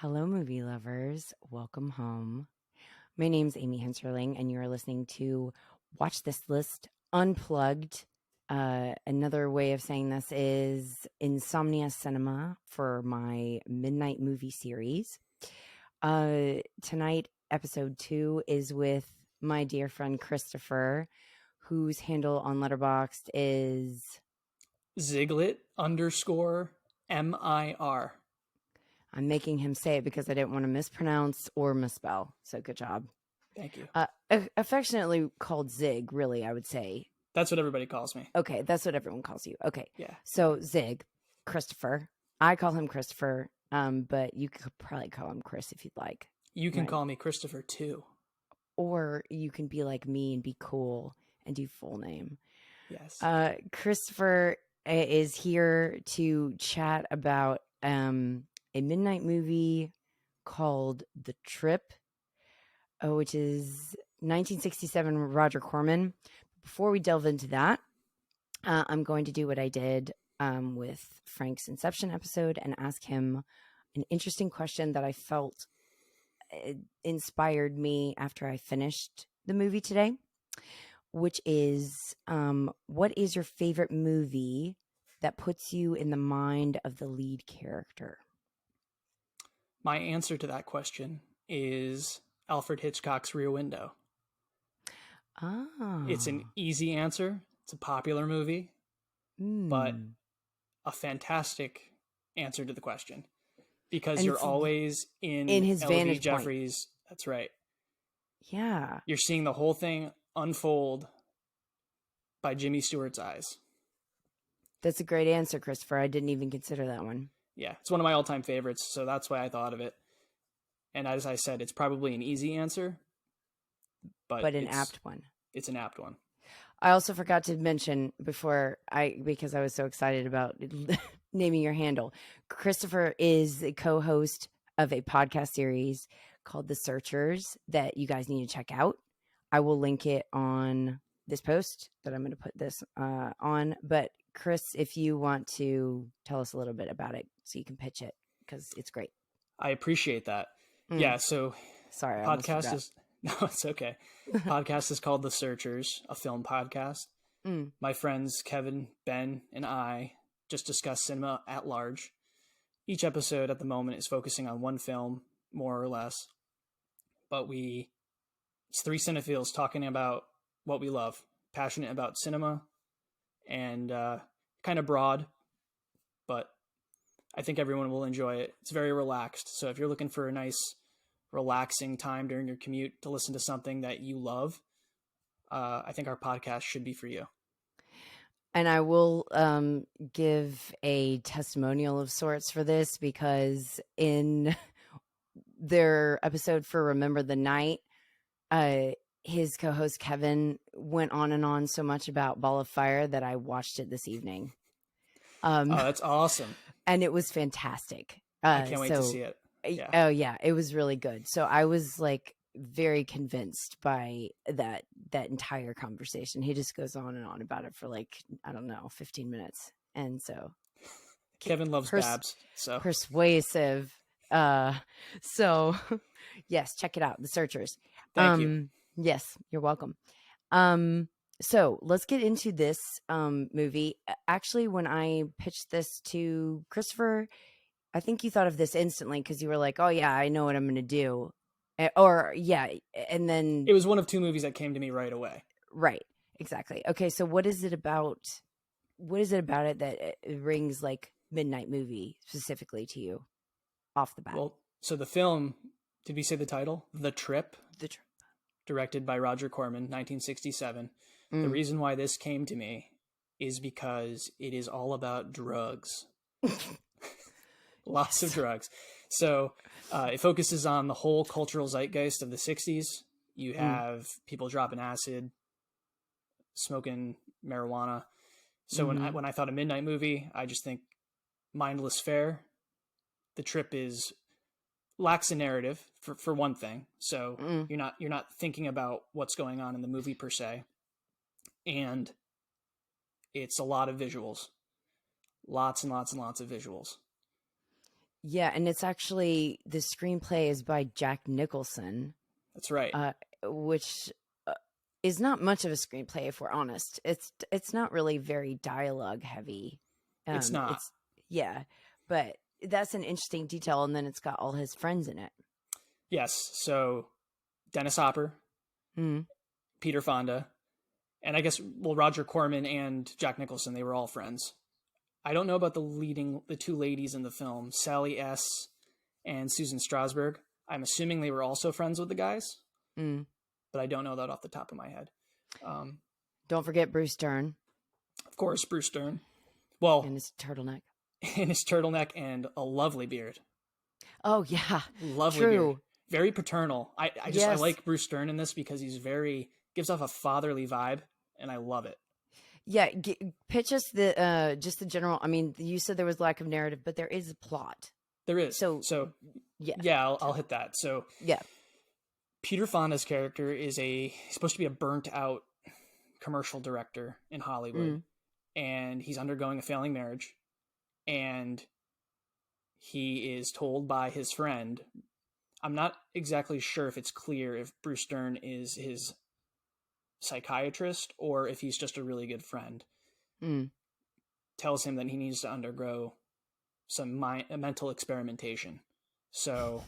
Hello, movie lovers. Welcome home. My name's Amy Henserling, and you are listening to Watch This List Unplugged. Another way of saying this is Insomnia Cinema for my midnight movie series. Tonight, episode 2 is with my dear friend Christopher, whose handle on Letterboxd is Ziglet_MIR. I'm making him say it because I didn't want to mispronounce or misspell. So good job. Thank you. Affectionately called Zig, really, I would say. That's what everybody calls me. Okay, that's what everyone calls you. Okay. Yeah. So Zig, Christopher. I call him Christopher, but you could probably call him Chris if you'd like. You can call me Christopher too. Or you can be like me and be cool and do full name. Yes. Christopher is here to chat about a midnight movie called The Trip, which is 1967 Roger Corman. Before we delve into that, I'm going to do what I did with Frank's Inception episode and ask him an interesting question that I felt inspired me after I finished the movie today, which is, what is your favorite movie that puts you in the mind of the lead character? My answer to that question is Alfred Hitchcock's Rear Window. Oh. It's an easy answer. It's a popular movie, but a fantastic answer to the question because and you're always in his L.B. vantage Jeffries. point. That's right. Yeah. You're seeing the whole thing unfold by Jimmy Stewart's eyes. That's a great answer, Christopher. I didn't even consider that one. Yeah, it's one of my all-time favorites, so that's why I thought of it. And as I said, it's probably an easy answer, but an apt one. It's an apt one. I also forgot to mention because I was so excited about naming your handle. Christopher is the co-host of a podcast series called The Searchers that you guys need to check out. I will link it on this post that I'm going to put this on. But Chris, if you want to tell us a little bit about it so you can pitch it, because it's great. I appreciate that. Yeah, so sorry, podcast is no, it's okay. Podcast is called The Searchers, a film podcast. My friends Kevin, Ben, and I just discuss cinema at large. Each episode at the moment is focusing on one film, more or less. But it's three cinephiles talking about what we love, passionate about cinema, and kind of broad, but I think everyone will enjoy it. It's very relaxed. So if you're looking for a nice, relaxing time during your commute to listen to something that you love, I think our podcast should be for you. And I will give a testimonial of sorts for this because in their episode for Remember the Night, his co-host Kevin went on and on so much about Ball of Fire that I watched it this evening. Oh, that's awesome. And it was fantastic. I can't wait to see it. Yeah. Oh yeah, it was really good. So I was like very convinced by that entire conversation. He just goes on and on about it for like, I don't know, 15 minutes. And so Kevin loves Babs, so persuasive. So yes, check it out. The Searchers. Thank you. Yes, you're welcome. So let's get into this movie. Actually, when I pitched this to Christopher, I think you thought of this instantly because you were like, oh yeah, I know what I'm going to do. And then it was one of two movies that came to me right away. Right. Exactly. Okay. So what is it about it that it rings like midnight movie specifically to you off the bat? Well, so the film, did we say the title? The Trip. The Trip. Directed by Roger Corman, 1967. The reason why this came to me is because it is all about drugs. Lots of drugs. So it focuses on the whole cultural zeitgeist of the 60s. You have people dropping acid, smoking marijuana. So when I thought of midnight movie, I just think mindless fare. The Trip lacks a narrative for one thing. So you're not thinking about what's going on in the movie per se. And it's a lot of visuals. Lots and lots and lots of visuals. Yeah, and it's actually the screenplay is by Jack Nicholson, That's right. which is not much of a screenplay if we're honest. It's not really very dialogue heavy. It's not. It's yeah, but that's an interesting detail, and then it's got all his friends in it. Yes. So Dennis Hopper, Mm. Peter Fonda, and I guess Roger Corman and Jack Nicholson, they were all friends. I don't know about the two ladies in the film, Sally S. and Susan Strasberg. I'm assuming they were also friends with the guys, but I don't know that off the top of my head. Don't forget Bruce Dern. Of course, Bruce Dern. Well, in his turtleneck. In his turtleneck and a lovely beard. Oh yeah, lovely true. Beard. Very paternal. I like Bruce Dern in this because he's gives off a fatherly vibe, and I love it. Yeah, pitch us the just the general. I mean, you said there was lack of narrative, but there is a plot. There is. So yeah, I'll hit that. So yeah, Peter Fonda's character is supposed to be a burnt out commercial director in Hollywood, and he's undergoing a failing marriage, and he is told by his friend. I'm not exactly sure if it's clear if Bruce Dern is his psychiatrist or if he's just a really good friend. Tells him that he needs to undergo some mental experimentation. So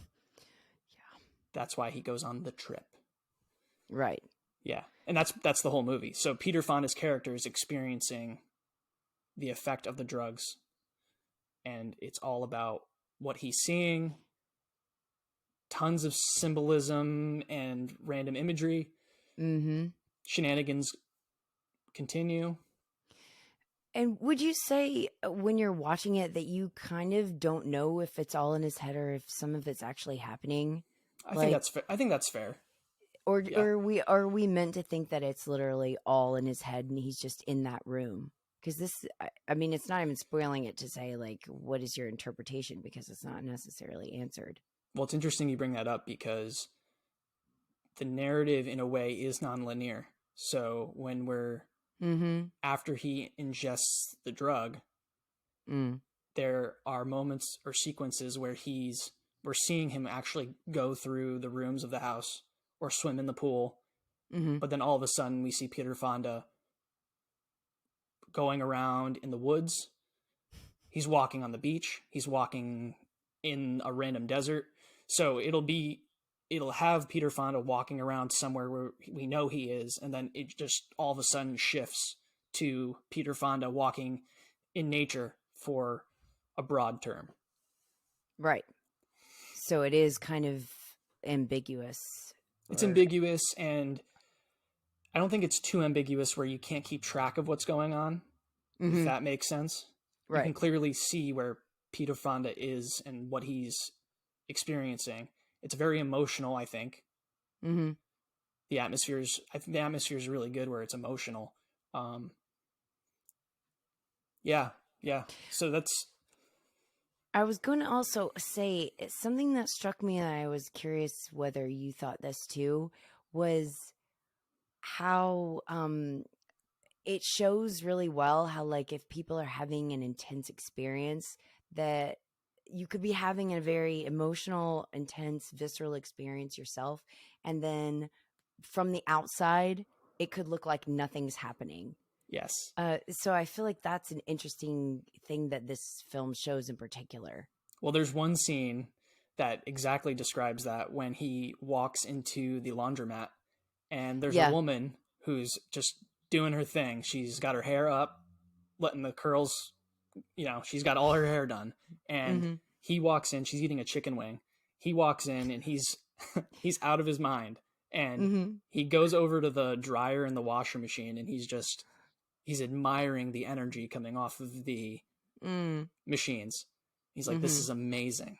that's why he goes on the trip. Right. Yeah. And that's the whole movie. So Peter Fonda's character is experiencing the effect of the drugs, and it's all about what he's seeing. Tons of symbolism and random imagery. Shenanigans continue. And would you say when you're watching it that you kind of don't know if it's all in his head or if some of it's actually happening? I think that's fair. I think that's fair. Or are we meant to think that it's literally all in his head and he's just in that room? Because I mean, it's not even spoiling it to say, like, what is your interpretation? Because it's not necessarily answered. Well, it's interesting you bring that up because the narrative, in a way, is nonlinear. So when after he ingests the drug, there are moments or sequences where we're seeing him actually go through the rooms of the house or swim in the pool. But then all of a sudden we see Peter Fonda going around in the woods. He's walking on the beach. He's walking in a random desert. So it'll have Peter Fonda walking around somewhere where we know he is, and then it just all of a sudden shifts to Peter Fonda walking in nature for a broad term. Right. So it is kind of ambiguous. It's ambiguous, and I don't think it's too ambiguous where you can't keep track of what's going on, if that makes sense. Right. You can clearly see where Peter Fonda is and what he's experiencing. It's very emotional, I think. The atmosphere is really good where it's emotional. Yeah. So that's. I was going to also say something that struck me, and I was curious whether you thought this too, was how it shows really well how, like, if people are having an intense experience, that you could be having a very emotional, intense, visceral experience yourself, and then from the outside, it could look like nothing's happening. Yes. So I feel like that's an interesting thing that this film shows in particular. Well, there's one scene that exactly describes that when he walks into the laundromat, and there's a woman who's just doing her thing. She's got her hair up, letting the curls, she's got all her hair done. And he walks in, she's eating a chicken wing. He walks in and he's out of his mind. And he goes over to the dryer and the washer machine, and he's admiring the energy coming off of the machines. He's like, this is amazing.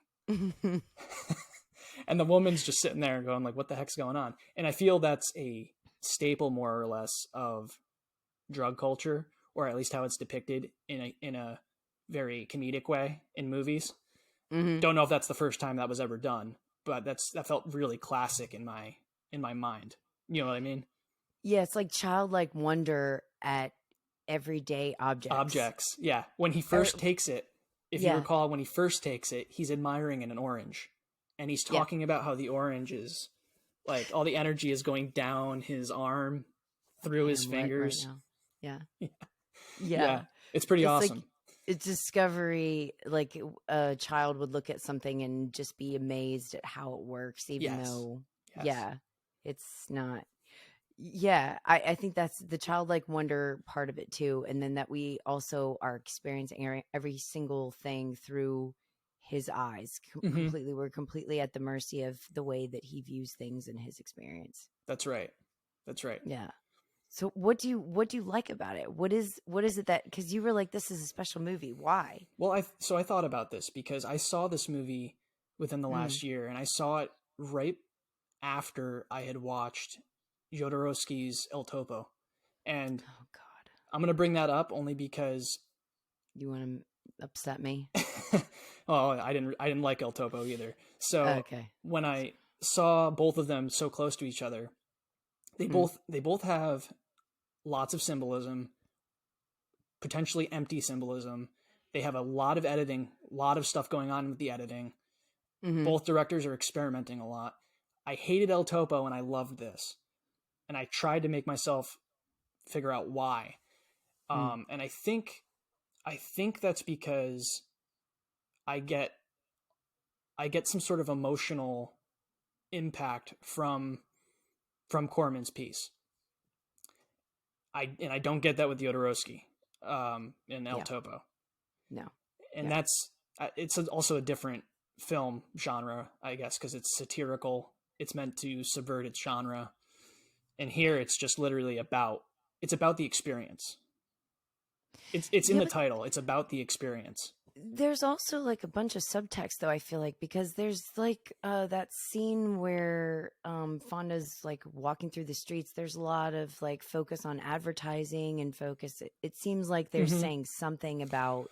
And the woman's just sitting there going like, what the heck's going on? And I feel that's a staple, more or less, of drug culture, or at least how it's depicted in a very comedic way in movies. Don't know if that's the first time that was ever done, but that felt really classic in my mind. You know what I mean? Yeah, it's like childlike wonder at everyday objects. Yeah. When he first takes it, if you recall, when he first takes it, he's admiring an orange, and he's talking about how the orange is like all the energy is going down his arm through his fingers. Right now. Yeah. Yeah. It's pretty awesome. Like, it's discovery. Like a child would look at something and just be amazed at how it works, even though, it's not. Yeah, I think that's the childlike wonder part of it too. And then that we also are experiencing every single thing through his eyes completely. We're completely at the mercy of the way that he views things in his experience. That's right. Yeah. So what do you like about it? What is it that, because you were like, this is a special movie. Why? Well, I thought about this because I saw this movie within the last year, and I saw it right after I had watched Jodorowsky's El Topo. And oh God, I'm going to bring that up only because you want to upset me. Oh, I didn't like El Topo either. So when I saw both of them so close to each other, they both have lots of symbolism, potentially empty symbolism. They have a lot of editing, a lot of stuff going on with the editing. Both directors are experimenting a lot. I hated El Topo and I loved this. And I tried to make myself figure out why. And I think that's because I get some sort of emotional impact from Corman's piece. I don't get that with Jodorowsky in El Topo. No. And that's it's also a different film genre, I guess, because it's satirical. It's meant to subvert its genre. And here it's just literally about the experience. It's in the title. It's about the experience. There's also like a bunch of subtext though, I feel like, because there's like that scene where Fonda's like walking through the streets. There's a lot of like focus on advertising and focus. It seems like they're saying something about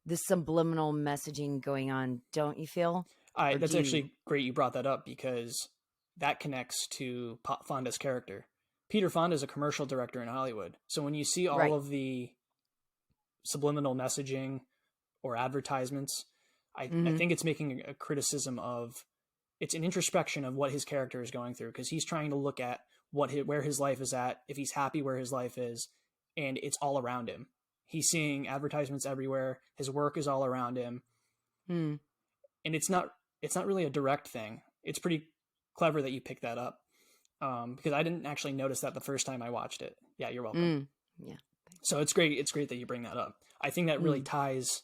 the subliminal messaging going on, don't you feel? That's actually great you brought that up, because that connects to Fonda's character. Peter Fonda is a commercial director in Hollywood. So when you see all of the subliminal messaging or advertisements, I think it's making a criticism of, it's an introspection of what his character is going through, because he's trying to look at where his life is at, if he's happy where his life is, and it's all around him. He's seeing advertisements everywhere. His work is all around him. And it's not really a direct thing. It's pretty clever that you picked that up, because I didn't actually notice that the first time I watched it. Yeah, you're welcome. Yeah. So it's great that you bring that up. I think that really ties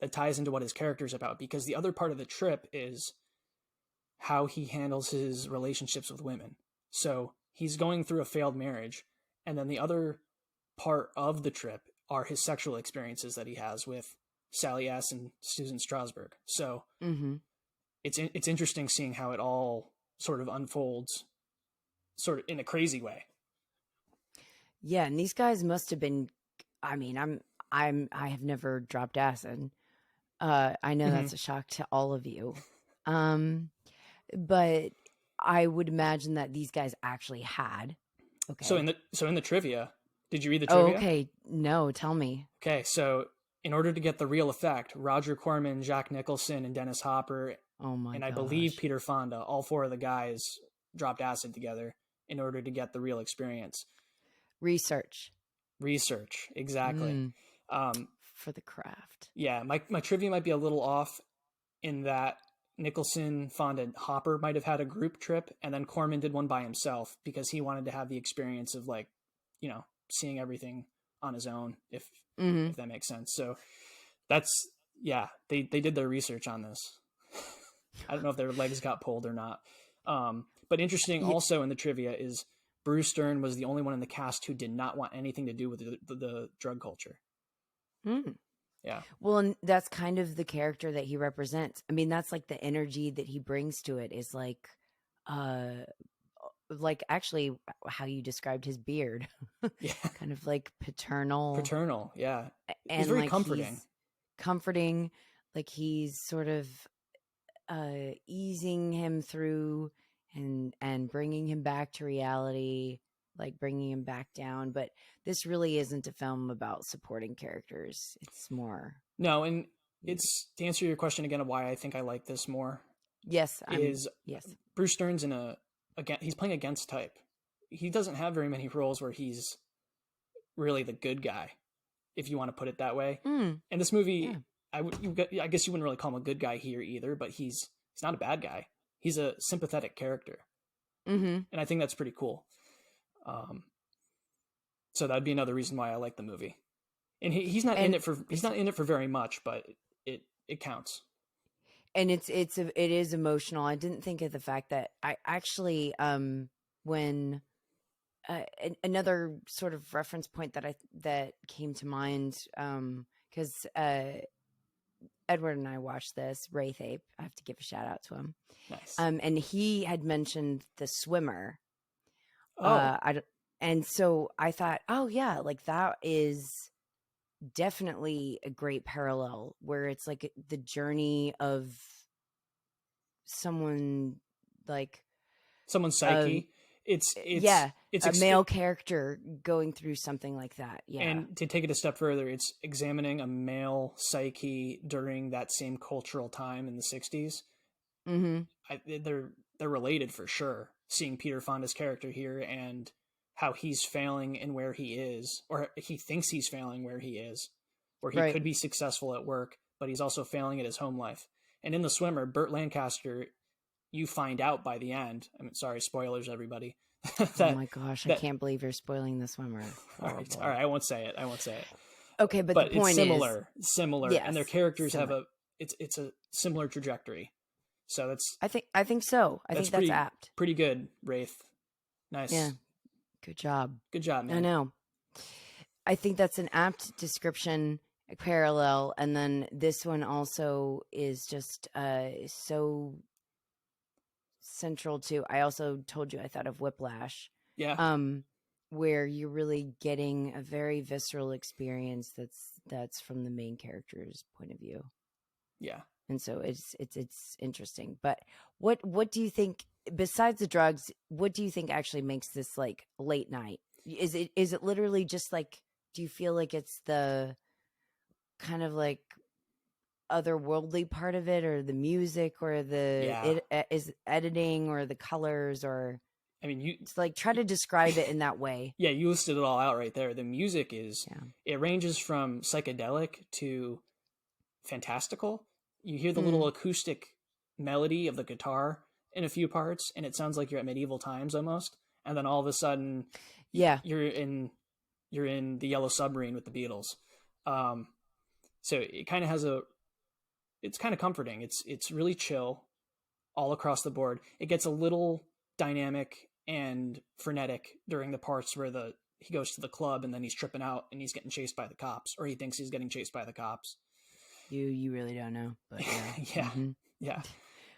into what his character is about, because the other part of the trip is how he handles his relationships with women. So he's going through a failed marriage, and then the other part of the trip are his sexual experiences that he has with Sally S. and Susan Strasberg. So it's interesting seeing how it all sort of unfolds sort of in a crazy way. Yeah, and these guys must have been, I mean, I have never dropped acid. I know that's a shock to all of you. But I would imagine that these guys actually had. Okay. So in the trivia, did you read the trivia? Oh, okay. No, tell me. Okay, so in order to get the real effect, Roger Corman, Jack Nicholson, and Dennis Hopper, I believe Peter Fonda, all four of the guys dropped acid together in order to get the real experience. Research, exactly. For the craft. Yeah, my trivia might be a little off in that Nicholson, Fonda, and Hopper might have had a group trip, and then Corman did one by himself because he wanted to have the experience of, like, you know, seeing everything on his own, if that makes sense. So that's, they did their research on this. I don't know if their legs got pulled or not. But interesting also in the trivia is Bruce Dern was the only one in the cast who did not want anything to do with the drug culture. Yeah. Well, and that's kind of the character that he represents. I mean, that's like the energy that he brings to it is like actually how you described his beard. Yeah. Kind of like paternal. Yeah. And he's very like comforting. Like he's sort of easing him through and bringing him back to reality, like bringing him back down. But this really isn't a film about supporting characters. It's more. No, and it's to answer your question again of why I think I like this more. Yes, is yes. Bruce Stern's he's playing against type. He doesn't have very many roles where he's really the good guy, if you want to put it that way. And this movie, I guess you wouldn't really call him a good guy here either, but he's not a bad guy. He's a sympathetic character, and I think that's pretty cool. So that'd be another reason why I like the movie. And he's not in it for very much, but it counts. And it is emotional. I didn't think of the fact that I actually when another sort of reference point that came to mind, because Edward and I watched this, Wraith Ape. I have to give a shout out to him. Nice. And he had mentioned The Swimmer. Oh. And so I thought, oh yeah, like that is definitely a great parallel where it's like the journey of someone's psyche. It's a male character going through something like that. Yeah. And to take it a step further, it's examining a male psyche during that same cultural time in the 60s. They're related for sure. Seeing Peter Fonda's character here and how he's failing and where he is, or he thinks he's failing where he is, or he could be successful at work, but he's also failing at his home life. And in The Swimmer, Burt Lancaster, you find out by the end, I mean, sorry, spoilers, everybody. Oh my gosh, I can't believe you're spoiling The Swimmer. All right, I won't say it. Okay, but the point it's similar, yes, and their characters have it's a similar trajectory. So that's I think so. I think that's apt. Pretty good, Wraith. Nice. Yeah. Good job. Good job, man. I know. I think that's an apt description, a parallel, and then this one also is just so central to. I also told you I thought of Whiplash. Yeah. Where you're really getting a very visceral experience that's from the main character's point of view. Yeah. And so it's interesting. But what do you think, besides the drugs, what do you think actually makes this like late night? Is it literally just like, do you feel like it's the kind of like otherworldly part of it, or the music, or is editing, or the colors, or I mean, it's like, try to describe it in that way. Yeah, you listed it all out right there. The music it ranges from psychedelic to fantastical. You hear the little acoustic melody of the guitar in a few parts, and it sounds like you're at medieval times almost. And then all of a sudden, you're in the Yellow Submarine with the Beatles. So it kind of it's kind of comforting. It's really chill all across the board. It gets a little dynamic and frenetic during the parts where he goes to the club and then he's tripping out and he's getting chased by the cops, or he thinks he's getting chased by the cops. You really don't know, but yeah. Yeah.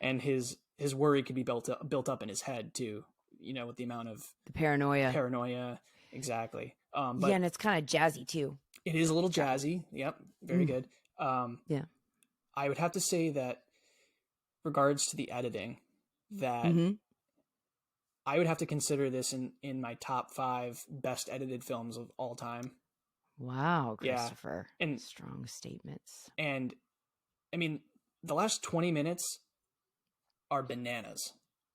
And his worry could be built up in his head too, with the amount of the paranoia. Exactly. But and it's kind of jazzy too. It is a little jazzy. Yep. Very good. Yeah. I would have to say that regards to the editing, that I would have to consider this in my top 5 best edited films of all time. Wow, Christopher. Yeah. And strong statements. And I mean, the last 20 minutes are bananas.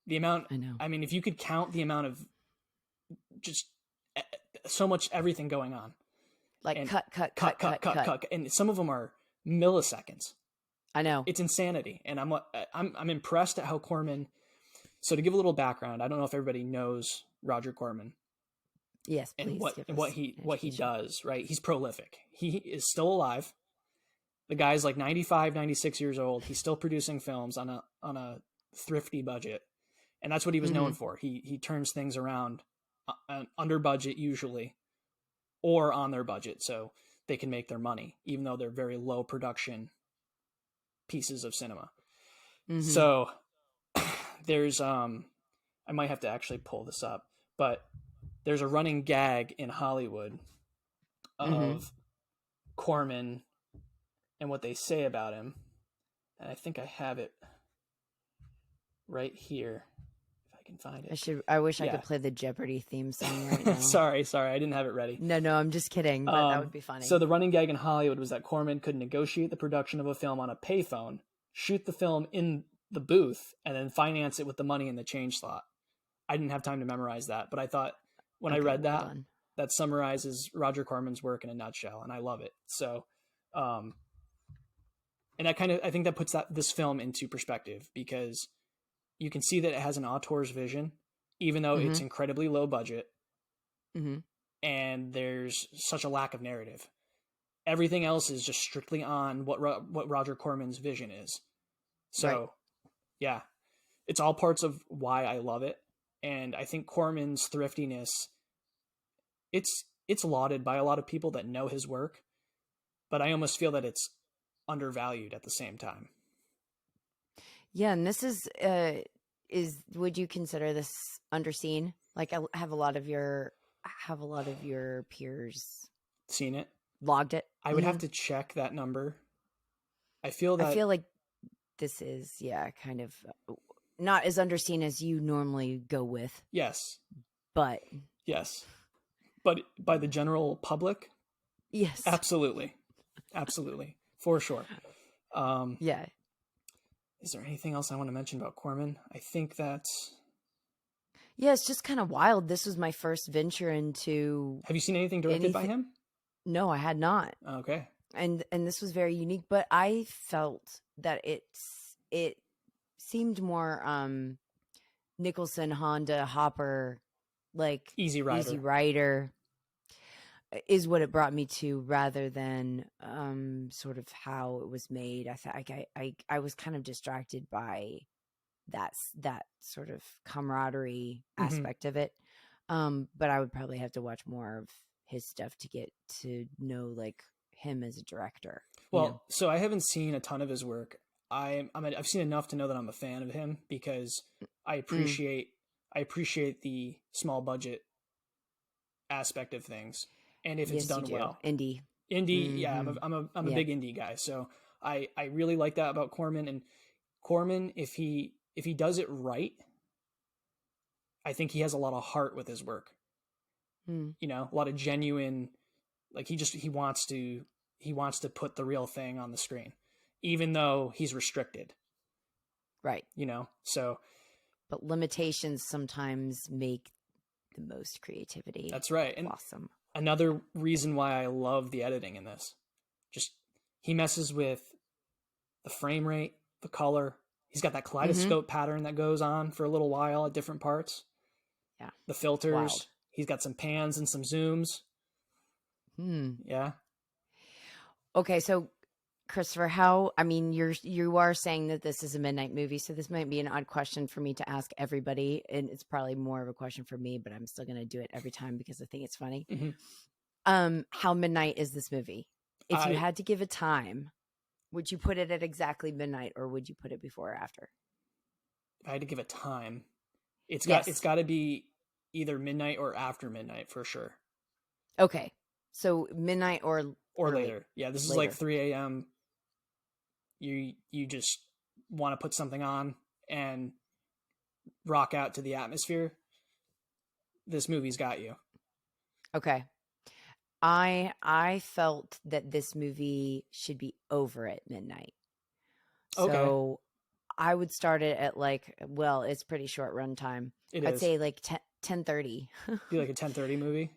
The amount, I know. I mean, if you could count the amount of just so much everything going on. Like and cut. And some of them are milliseconds. I know. It's insanity. And I'm impressed at how Corman. So to give a little background, I don't know if everybody knows Roger Corman. Yes, please. And what he does, right? He's prolific. He is still alive. The guy's like 95, 96 years old. He's still producing films on a thrifty budget. And that's what he was known for. He turns things around under budget usually, or on their budget, so they can make their money, even though they're very low production pieces of cinema. So there's I might have to actually pull this up, but there's a running gag in Hollywood of Corman and what they say about him. And I think I have it right here. If I can find it. I wish I could play the Jeopardy theme song right now. Sorry, I didn't have it ready. No, I'm just kidding, but that would be funny. So the running gag in Hollywood was that Corman could negotiate the production of a film on a payphone, shoot the film in the booth, and then finance it with the money in the change slot. I didn't have time to memorize that, but I thought when I read that, that summarizes Roger Corman's work in a nutshell, and I love it. So, and that I think that puts this film into perspective, because you can see that it has an auteur's vision, even though it's incredibly low budget, and there's such a lack of narrative. Everything else is just strictly on what Roger Corman's vision is. So, yeah, it's all parts of why I love it. And I think Corman's thriftiness, it's lauded by a lot of people that know his work, but I almost feel that it's undervalued at the same time. Yeah, and this is would you consider this underseen? Like, I have a lot of your peers seen it, logged it. I would have to check that number. I feel like this is kind of not as underseen as you normally go with. Yes. But by the general public? Yes. Absolutely. For sure. Yeah. Is there anything else I want to mention about Corman? I think that's... Yeah, it's just kind of wild. This was my first venture into... Have you seen anything directed by him? No, I had not. Okay. And this was very unique, but I felt that it seemed more Nicholson, Honda, Hopper, like Easy Rider is what it brought me to, rather than sort of how it was made. I was kind of distracted by that sort of camaraderie aspect of it. But I would probably have to watch more of his stuff to get to know like him as a director. Well, so I haven't seen a ton of his work. I've seen enough to know that I'm a fan of him, because I appreciate the small budget aspect of things, and if it's done well, indie. Yeah, I'm a big indie guy, so I really like that about Corman. And Corman, if he does it right, I think he has a lot of heart with his work. You know, a lot of genuine, like he wants to put the real thing on the screen, even though he's restricted. Right. You know, so. But limitations sometimes make the most creativity. That's right. And awesome. Another reason why I love the editing in this, just he messes with the frame rate, the color. He's got that kaleidoscope pattern that goes on for a little while at different parts. Yeah. The filters. He's got some pans and some zooms. Yeah. Okay, so Christopher, you are saying that this is a midnight movie, so this might be an odd question for me to ask everybody, and it's probably more of a question for me, but I'm still going to do it every time because I think it's funny. How midnight is this movie? If you had to give a time, would you put it at exactly midnight, or would you put it before or after? If I had to give a time, it's got to be either midnight or after midnight for sure. Okay, so midnight or later. Yeah, this is like 3 a.m. You just want to put something on and rock out to the atmosphere. This movie's got you. Okay. I felt that this movie should be over at midnight. So I would start it at it's pretty short run time. I'd say like 10:30. Be like a 10:30 movie?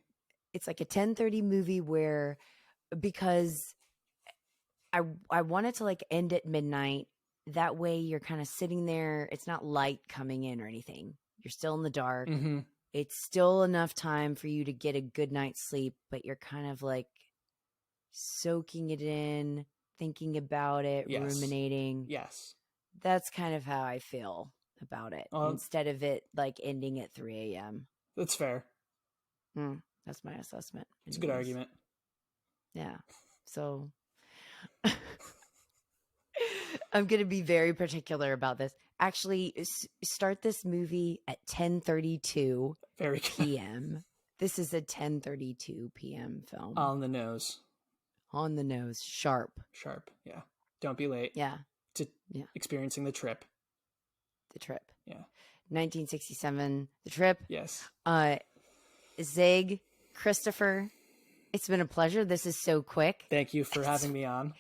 It's like a 10:30 movie because I want it to like end at midnight. That way you're kind of sitting there. It's not light coming in or anything. You're still in the dark. It's still enough time for you to get a good night's sleep, but you're kind of like soaking it in, thinking about it, ruminating. Yes. That's kind of how I feel about it, instead of it like ending at 3 a.m. That's fair. That's my assessment. It's a good argument. Yeah. So I'm going to be very particular about this. Actually, start this movie at 10:32 p.m. This is a 10:32 p.m. film. On the nose. On the nose. Sharp. Yeah. Don't be late. Yeah. Experiencing the trip. The trip. Yeah. 1967, The Trip. Yes. Zig, Christopher, it's been a pleasure. This is so quick. Thank you for having me on.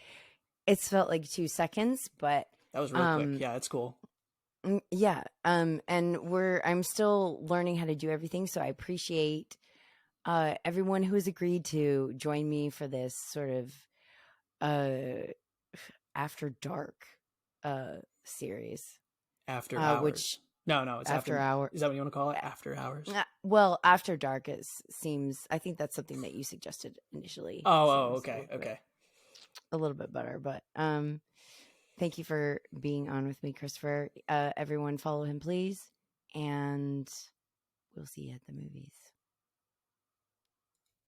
It's felt like 2 seconds, but that was real quick. Yeah, it's cool. Yeah. And I'm still learning how to do everything. So I appreciate everyone who has agreed to join me for this sort of after dark series. After hours. Which no, it's after hours. Is that what you want to call it? After hours? Well, after dark seems. I think that's something that you suggested initially. Okay, okay. A little bit better, but thank you for being on with me, Christopher. Everyone, follow him, please, and we'll see you at the movies.